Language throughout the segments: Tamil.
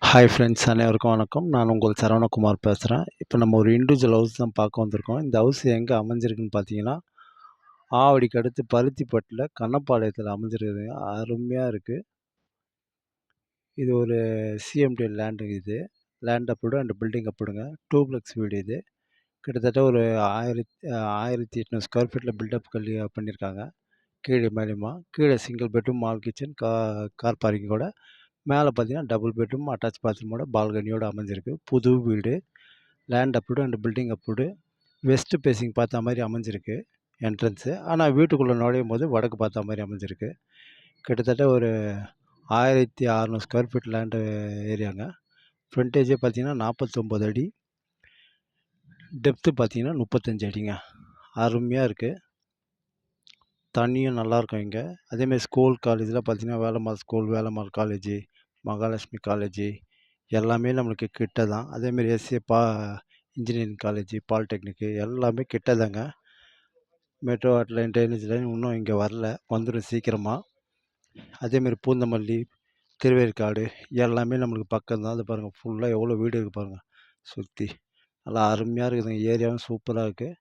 ஹாய் ஃப்ரெண்ட்ஸ், அனைவருக்கும் வணக்கம். நான் உங்கள் சரவணகுமார் பேசுகிறேன். இப்போ நம்ம ஒரு இண்டிவிஜுவல் ஹவுஸ் தான் பார்க்க வந்திருக்கோம். இந்த ஹவுஸ் எங்கே அமைஞ்சிருக்குன்னு பார்த்தீங்கன்னா, ஆவடிக்கு அடுத்து பருத்திப்பட்டில் கண்ணப்பாளையத்தில் அமைஞ்சிருக்குதுங்க. அருமையாக இருக்குது. இது ஒரு சிஎம்டி லேண்டு இது. லேண்ட் அப்ரூவ்டு அண்ட் பில்டிங் அப்ரூவ்டுங்க. டூப்ளெக்ஸ் வீடு இது. கிட்டத்தட்ட ஒரு 1800 ஸ்கொயர் ஃபீட்டில் பில்டப் பண்ணியிருக்காங்க. கீழே மேலேயுமா. கீழே சிங்கிள் பெட்ரூம், மால் கிச்சன், கார் பார்க்கிங்கோட. மேலே பார்த்தீங்கன்னா, டபுள் பெட்ரூம், அட்டாச் பாத்ரூமோட, பால்கனியோட அமைஞ்சிருக்கு. புது வீடு. Land approved and building approved. West facing பார்த்தா மாரி அமைஞ்சிருக்கு என்ட்ரன்ஸு. ஆனால் வீட்டுக்குள்ளே நுழையும்போது வடக்கு பார்த்தா மாரி அமைஞ்சிருக்கு. கிட்டத்தட்ட ஒரு 1600 ஸ்கொயர் ஃபீட் லேண்டு ஏரியாங்க. ஃப்ரண்டேஜே பார்த்தீங்கன்னா 49 அடி. டெப்த்து பார்த்தீங்கன்னா 35 அடிங்க. அருமையாக இருக்குது. தண்ணியும் நல்லாயிருக்கும் இங்கே. அதேமாரி ஸ்கூல், காலேஜ்லாம் பார்த்தீங்கன்னா, Velammal school, Velammal college, Mahalakshmi college எல்லாமே நம்மளுக்கு கிட்ட தான். அதேமாரி இன்ஜினியரிங் காலேஜு, பாலிடெக்னிக்கு எல்லாமே கிட்ட தாங்க. Metro water line, drainage line இன்னும் இங்கே வரல. வந்துடும் சீக்கிரமா. அதேமாரி பூந்தமல்லி, திருவேற்காடு எல்லாமே நம்மளுக்கு பக்கம் தான். அது பாருங்கள், ஃபுல்லாக எவ்வளோ வீடு இருக்குது பாருங்கள் சுற்றி. நல்லா அருமையாக இருக்குதுங்க. ஏரியாவும் சூப்பராக இருக்குது.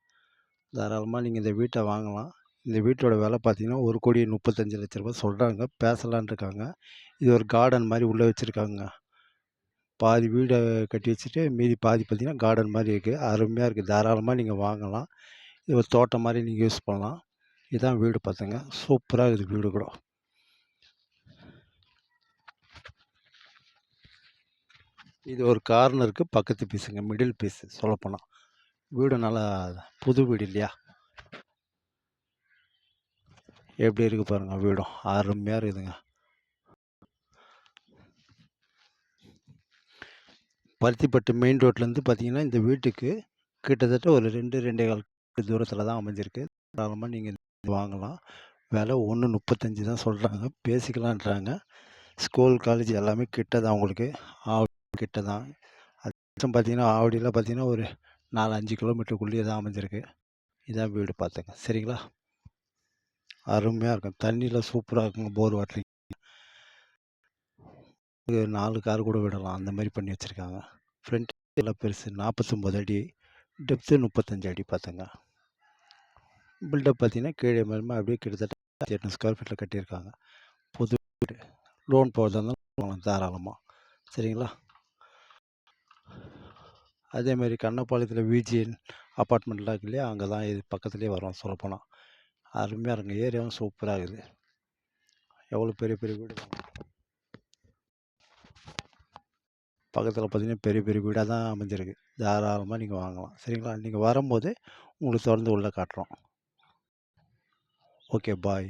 தாராளமாக நீங்கள் இந்த வீட்டை வாங்கலாம். இந்த வீட்டோட விலை பார்த்தீங்கன்னா, 1,35,00,000 சொல்கிறாங்க. பேசலான்னு இருக்காங்க. இது ஒரு கார்டன் மாதிரி உள்ளே வச்சுருக்காங்க. பாதி வீடை கட்டி வச்சுட்டு மீதி பாதி பார்த்தீங்கன்னா கார்டன் மாதிரி இருக்குது. அருமையாக இருக்குது. தாராளமாக நீங்கள் வாங்கலாம். இது ஒரு தோட்டம் மாதிரி நீங்கள் யூஸ் பண்ணலாம். இதுதான் வீடு பார்த்துங்க. சூப்பராக இருக்குது வீடு கூட. இது ஒரு கார்னருக்கு பக்கத்து பீஸுங்க. மிடில் பீஸ் சொல்லப்போனால். வீடு நல்லா புது வீடு இல்லையா? எப்படி இருக்குது பாருங்கள் வீடும். அருமையாக இருக்குதுங்க. பருத்திப்பட்டு மெயின் ரோட்லேருந்து பார்த்தீங்கன்னா, இந்த வீட்டுக்கு கிட்டத்தட்ட ஒரு 2, 2.25 தூரத்தில் தான் அமைஞ்சிருக்கு. தாராளமாக நீங்கள் வாங்கலாம். விலை 1,35 தான் சொல்கிறாங்க. பேசிக்கலான்றாங்க. ஸ்கூல், காலேஜ் எல்லாமே கிட்ட தான் உங்களுக்கு. ஆவடி கிட்ட தான். அது பார்த்தீங்கன்னா, ஆவடியில் பார்த்தீங்கன்னா, ஒரு 4, 5 கிலோமீட்டருக்குள்ளேயே தான் அமைஞ்சிருக்கு. இதான் வீடு பார்த்துங்க. சரிங்களா? அருமையாக இருக்கும். தண்ணிலாம் சூப்பராக இருக்குங்க. போர் வாட்டர். 4 கார் கூட விடலாம். அந்த மாதிரி பண்ணி வச்சுருக்காங்க. ஃப்ரண்ட் எல்லாம் பெருசு. 49 அடி. டெப்த்து 35 அடி பார்த்துங்க. பில்டப் பார்த்தீங்கன்னா, கீழே மேலுமா அப்படியே கிட்டத்தட்ட 800 ஸ்கொயர் ஃபீட்டில் கட்டியிருக்காங்க. புது வீடு. லோன் போடுறதா இருந்தாலும் தாராளமாக. சரிங்களா? அதேமாரி கண்ணப்பாளையத்தில் விஜிஎன் அப்பார்ட்மெண்ட்லாம் இருக்கு இல்லையா? அங்கே தான் இது பக்கத்துலேயே வரும் சொல்லப்போனால். அருமையாக இருக்குங்க. ஏரியாவும் சூப்பராக இருக்குது. எவ்வளோ பெரிய பெரிய வீடு. பக்கத்தில் பார்த்தீங்கன்னா, பெரிய பெரிய வீடாக தான் அமைஞ்சிருக்கு. தாராளமாக நீங்கள் வாங்கலாம். சரிங்களா? நீங்கள் வரும்போது உங்களுக்கு திறந்து உள்ளே காட்டுறோம். ஓகே, பாய்.